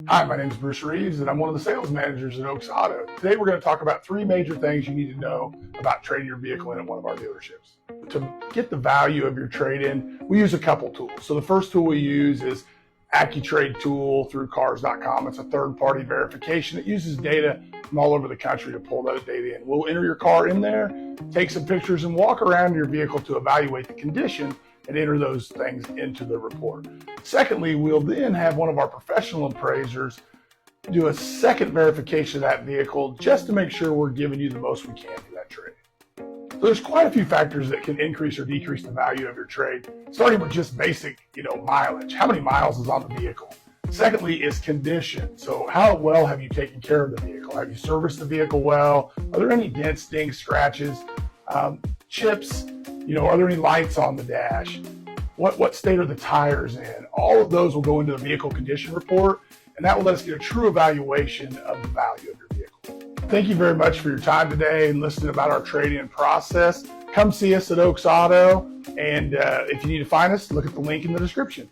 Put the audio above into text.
Hi, my name is Bruce Reeves, and I'm one of the sales managers at Oaks Auto. Today we're going to talk about three major things you need to know about trading your vehicle in at one of our dealerships. To get the value of your trade-in, we use a couple tools. So the first tool we use is AccuTrade tool through cars.com. It's a third-party verification. It uses data from all over the country to pull that data in. We'll enter your car in there, take some pictures, and walk around your vehicle to evaluate the condition and enter those things into the report. Secondly, we'll then have one of our professional appraisers do a second verification of that vehicle just to make sure we're giving you the most we can for that trade. So there's quite a few factors that can increase or decrease the value of your trade, starting with just basic, mileage. How many miles is on the vehicle? Secondly is condition. So how well have you taken care of the vehicle? Have you serviced the vehicle well? Are there any dents, dings, scratches, chips? Are there any lights on the dash? What state are the tires in? All of those will go into the vehicle condition report, and that will let us get a true evaluation of the value of your vehicle. Thank you very much for your time today and listening about our trade-in process. Come see us at Oaks Auto, and if you need to find us, look at the link in the description.